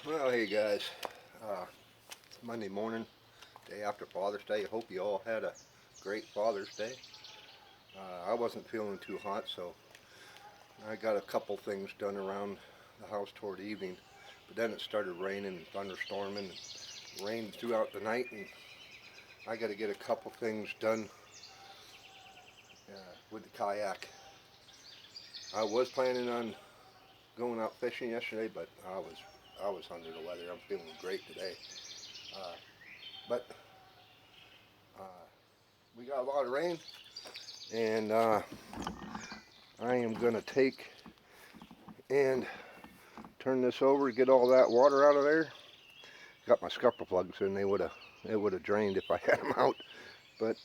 Well, hey guys, it's Monday morning, day after Father's Day. I hope you all had a great Father's Day. I wasn't feeling too hot, so I got a couple things done around the house toward evening. But then it started raining and thunderstorming and rained throughout the night, and I got to get a couple things done with the kayak. I was planning on going out fishing yesterday, but I was under the weather. I'm feeling great today. But we got a lot of rain, and I am going to take and turn this over, get all that water out of there. Got my scupper plugs in. It would have drained if I had them out. But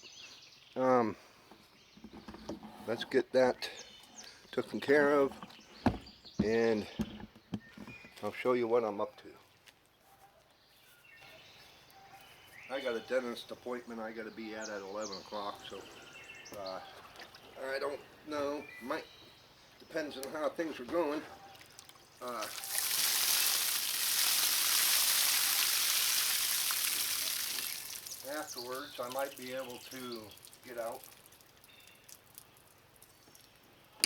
let's get that taken care of, and I'll show you what I'm up to. I got a dentist appointment I got to be at 11 o'clock, so I don't know. Might depends on how things are going. Afterwards, I might be able to get out,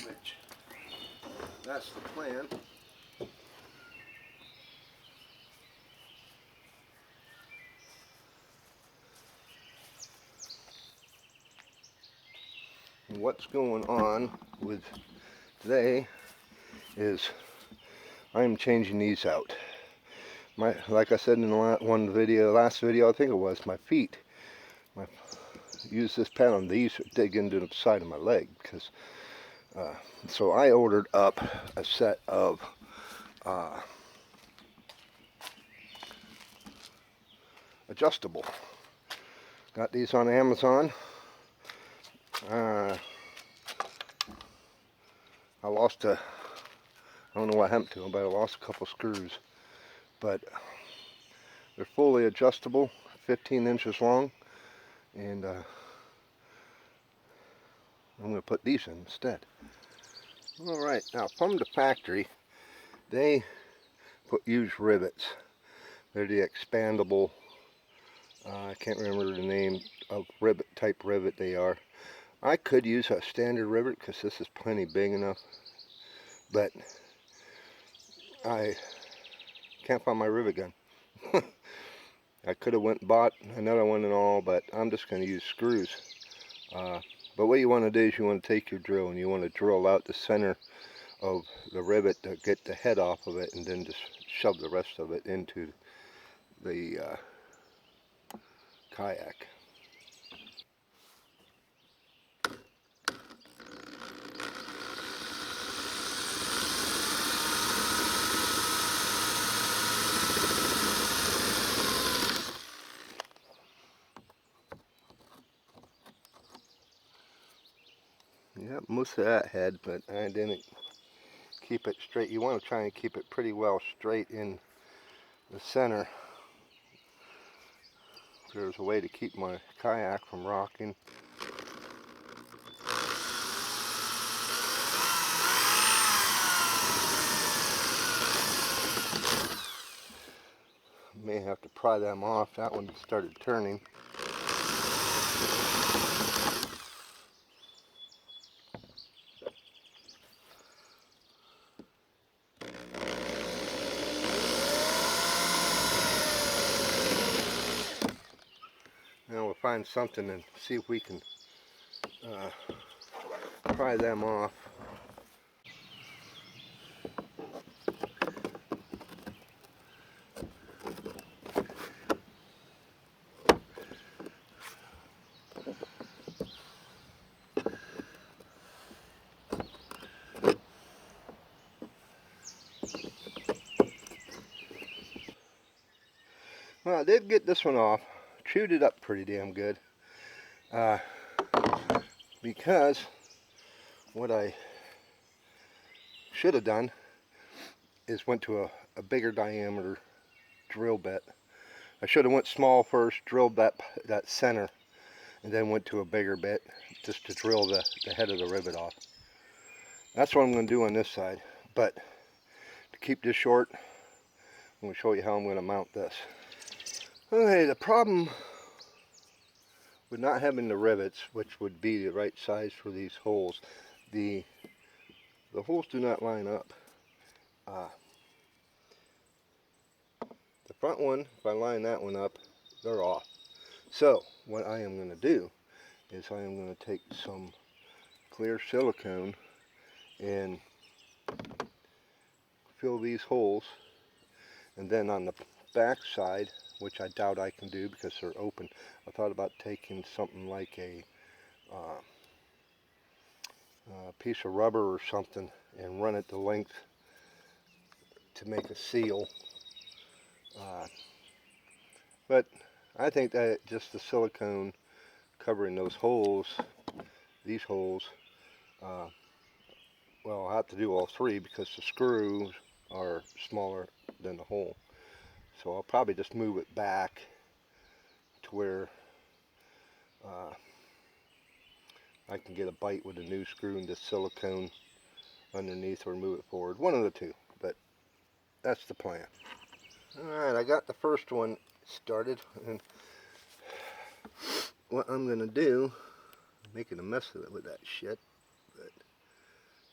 which that's the plan. And what's going on with today is I'm changing these out. Like I said in the last video, I think it was, my feet. Use this pad on these to dig into the side of my leg, because so I ordered up a set of adjustable. Got these on Amazon. I lost I don't know what happened to them, but I lost a couple screws. But they're fully adjustable, 15 inches long, and I'm going to put these in instead. Alright, now from the factory, they use rivets. They're the expandable, I can't remember the name of type rivet they are. I could use a standard rivet because this is plenty big enough, but I can't find my rivet gun. I could have went and bought another one and all, but I'm just going to use screws. But what you want to do is you want to take your drill and you want to drill out the center of the rivet to get the head off of it, and then just shove the rest of it into the kayak. Yep, most of that head, but I didn't keep it straight. You want to try and keep it pretty well straight in the center. There's a way to keep my kayak from rocking. May have to pry them off. That one started turning. Now we'll find something and see if we can pry them off. Well, I did get this one off. Chewed it up pretty damn good. Because what I should have done is went to a bigger diameter drill bit. I should have went small first, drilled that center, and then went to a bigger bit just to drill the head of the rivet off. That's what I'm going to do on this side. But to keep this short, I'm going to show you how I'm going to mount this. Okay, the problem with not having the rivets, which would be the right size for these holes, the holes do not line up. The front one, if I line that one up, they're off. So what I am going to do is I am going to take some clear silicone and fill these holes, and then on the back side, which I doubt I can do because they're open, I thought about taking something like a piece of rubber or something and run it the length to make a seal. But I think that just the silicone covering those holes, these holes, well, I'll have to do all three because the screws are smaller than the hole. So I'll probably just move it back to where I can get a bite with a new screw and the silicone underneath, or move it forward. One of the two, but that's the plan. Alright, I got the first one started, and what I'm going to do, I'm making a mess of it with that shit,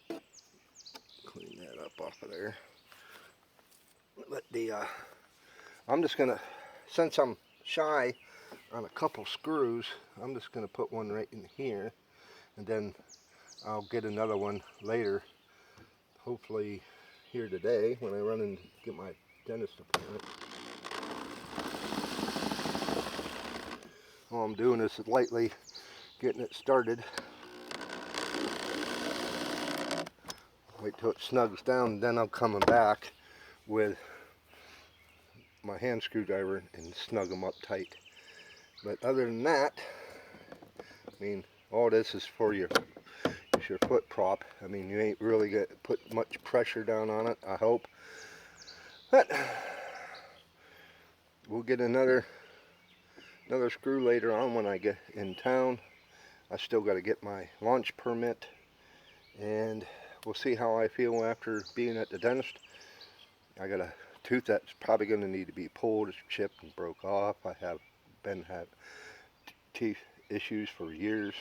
but clean that up off of there. But I'm just going to, since I'm shy on a couple screws, I'm just going to put one right in here, and then I'll get another one later, hopefully here today when I run and get my dentist appointment. All I'm doing is lightly getting it started. Wait till it snugs down, and then I'm coming back with my hand screwdriver and snug them up tight. But other than that, I mean, all this is for your foot prop. I mean, you ain't really going to put much pressure down on it, I hope. But we'll get another screw later on when I get in town. I still got to get my launch permit, and we'll see how I feel after being at the dentist. I got a tooth that's probably going to need to be pulled. It's chipped and broke off. I have had teeth issues for years.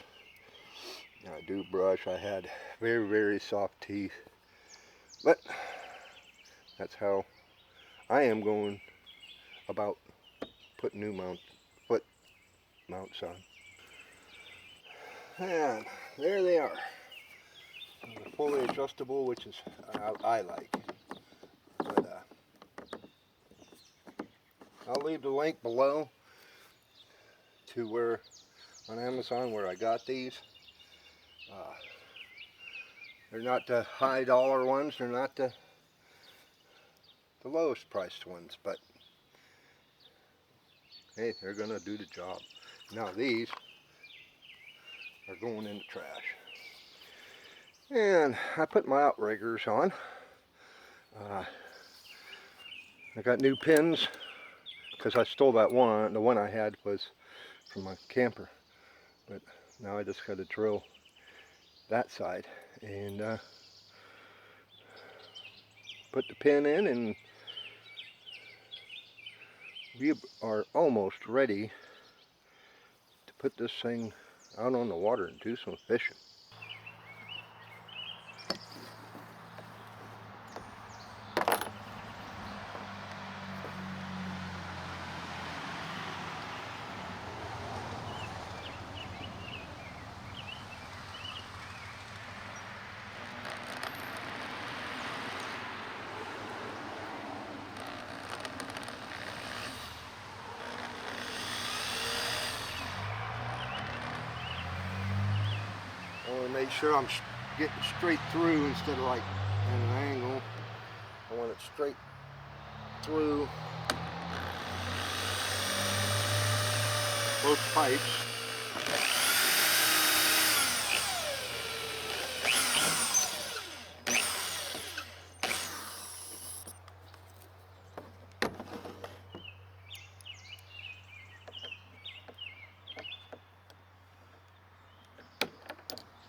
I do brush. I had very, very soft teeth, but that's how I am going about putting new foot mounts on. And there they are. They're fully adjustable, which is I like. But I'll leave the link below to where on Amazon where I got these. They're not the high dollar ones. They're not the lowest priced ones, but hey, they're gonna do the job. Now these are going in the trash. And I put my outriggers on. I got new pins because I stole that one. The one I had was from my camper, but now I just got to drill that side and put the pin in, and we are almost ready to put this thing out on the water and do some fishing. I want to make sure I'm getting straight through instead of like at an angle. I want it straight through both pipes.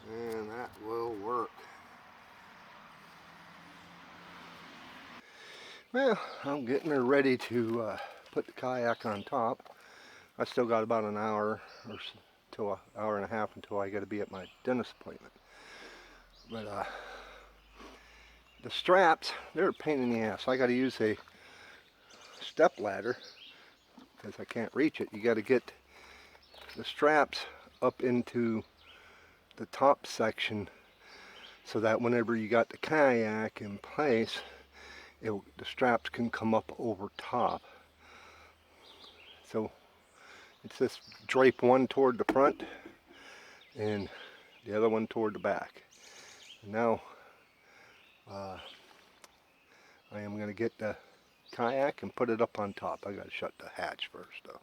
And that will work. Well, I'm getting her ready to put the kayak on top. I still got about an hour or till an hour and a half until I got to be at my dentist appointment. But the straps, they're a pain in the ass. I got to use a step ladder because I can't reach it. You got to get the straps up into the top section so that whenever you got the kayak in place, the straps can come up over top. So it's just drape one toward the front and the other one toward the back. And now I am going to get the kayak and put it up on top. I got to shut the hatch first though.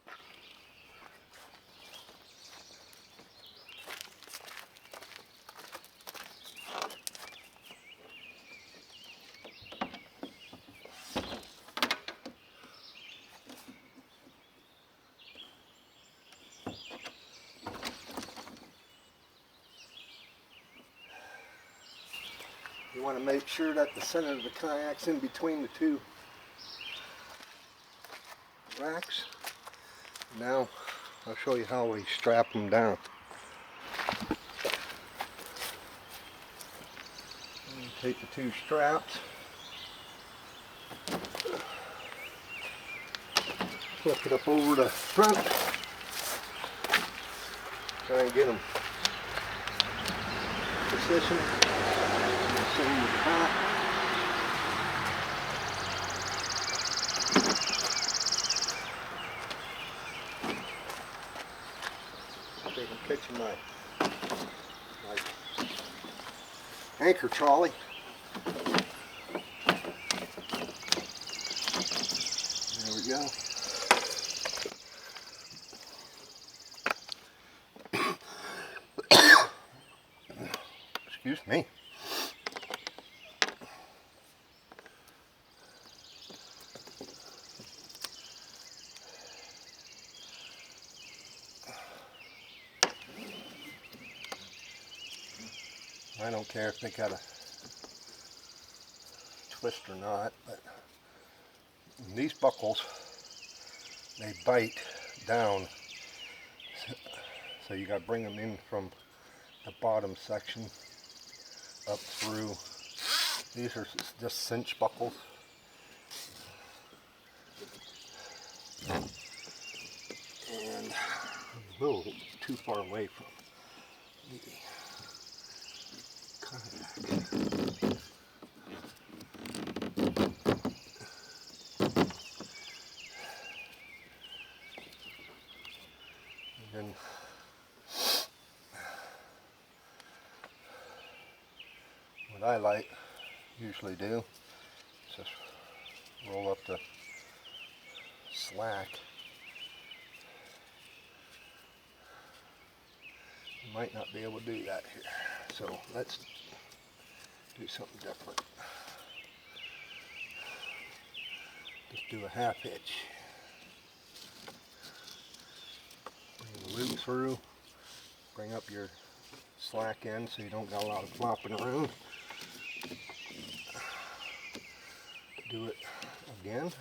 You want to make sure that the center of the kayak's in between the two racks. Now I'll show you how we strap them down. You take the two straps, flip it up over the front, try and get them positioned. Same with the back. I think I'm catching my anchor trolley. There we go. Excuse me. I don't care if they got a twist or not, but these buckles, they bite down, so you got to bring them in from the bottom section up through. These are just cinch buckles. And a little too far away from the kayak. And then what I usually do is just roll up the slack. You might not be able to do that here, so let's do something different. Just do a half hitch. Bring the loop through, bring up your slack end so you don't got a lot of flopping around. Do it again.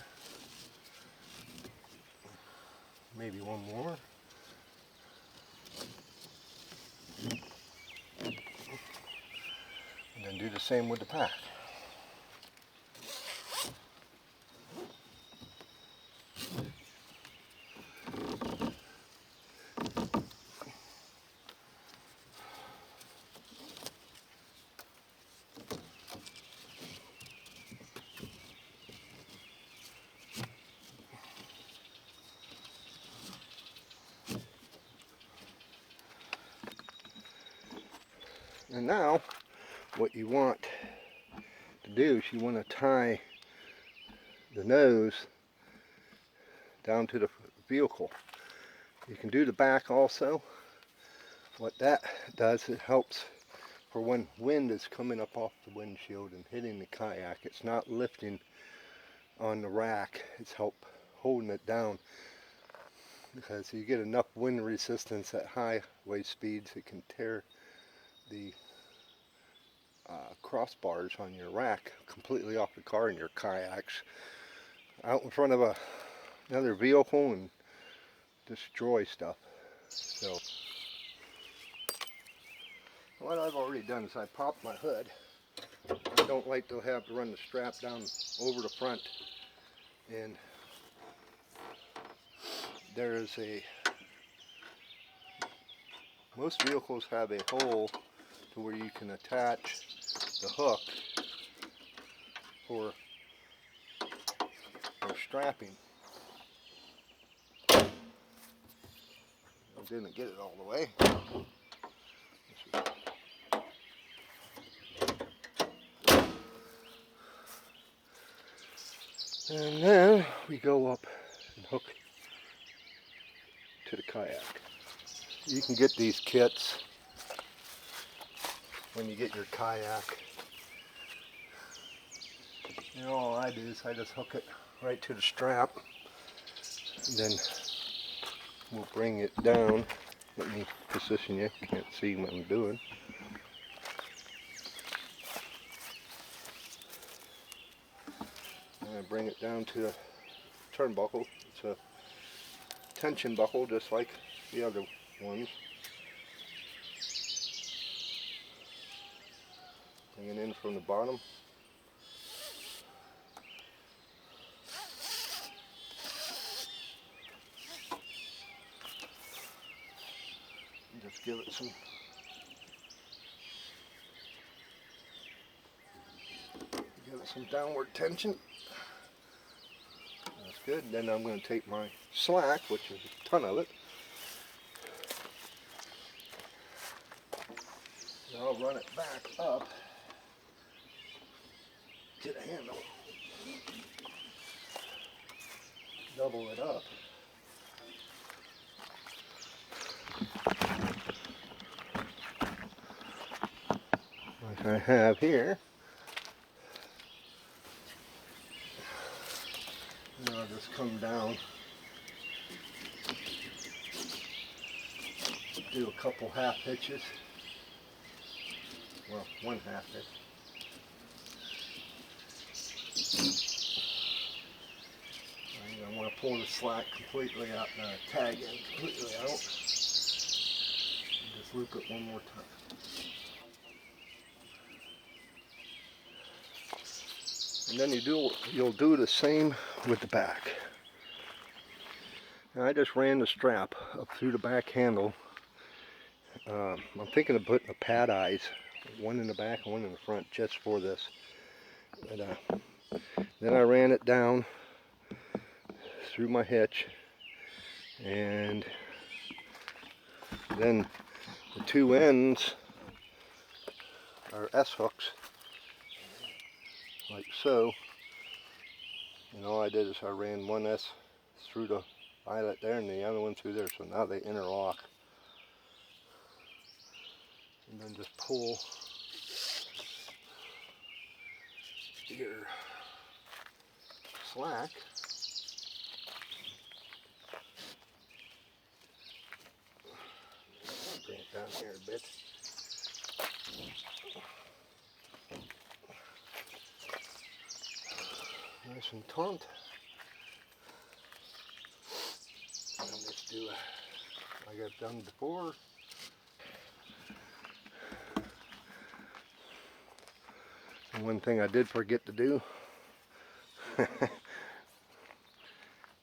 Maybe one more. And then do the same with the pack. And now, what you want to do is you want to tie the nose down to the vehicle. You can do the back also. What that does, it helps for when wind is coming up off the windshield and hitting the kayak. It's not lifting on the rack, it's holding it down, because you get enough wind resistance at highway speeds, it can tear the crossbars on your rack completely off the car in your kayaks out in front of another vehicle and destroy stuff. So what I've already done is I popped my hood. I don't like to have to run the strap down over the front, and there is most vehicles have a hole to where you can attach the hook for strapping. I didn't get it all the way. And then we go up and hook to the kayak. You can get these kits when you get your kayak. And all I do is I just hook it right to the strap, and then we'll bring it down. Let me position you, can't see what I'm doing. And I bring it down to the turnbuckle. It's a tension buckle just like the other ones. Bring it in from the bottom. Just give it some downward tension. That's good. Then I'm going to take my slack, which is a ton of it, and I'll run it back up to the handle. Double it up. Like I have here. And I'll just come down, do a couple half hitches. Well, one half hitch. I want to pull the slack completely out, tag in completely out. And just loop it one more time. And then you'll do the same with the back. Now I just ran the strap up through the back handle. I'm thinking of putting a pad eyes, one in the back and one in the front, just for this. But, then I ran it down through my hitch, and then the two ends are S-hooks, like so. And all I did is I ran one S through the eyelet there and the other one through there, so now they interlock. And then just pull your slack bring it down here a bit. Nice and taut. And let's do like I've done before. And one thing I did forget to do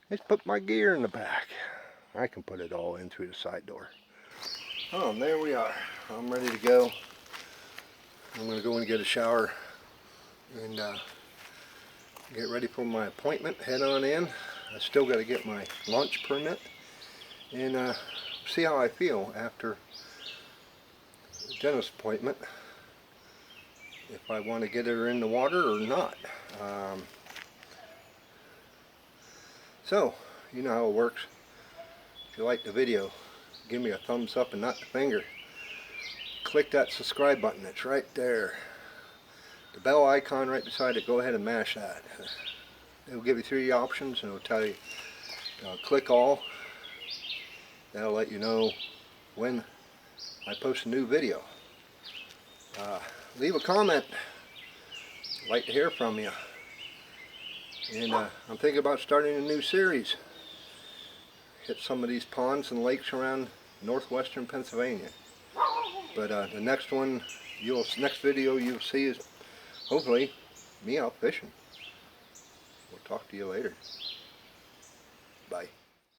is put my gear in the back. I can put it all in through the side door. Oh, and there we are. I'm ready to go. I'm going to go and get a shower and get ready for my appointment. Head on in. I still got to get my launch permit and see how I feel after the dentist appointment. If I want to get her in the water or not. So, you know how it works. If you like the video, give me a thumbs up and not the finger. Click that subscribe button, it's right there. The bell icon right beside it, go ahead and mash that. It'll give you 3 options and it'll tell you, click all. That'll let you know when I post a new video. leave a comment. I'd like to hear from you. And I'm thinking about starting a new series. Hit some of these ponds and lakes around northwestern Pennsylvania. But the next video you'll see is hopefully me out fishing. We'll talk to you later. Bye.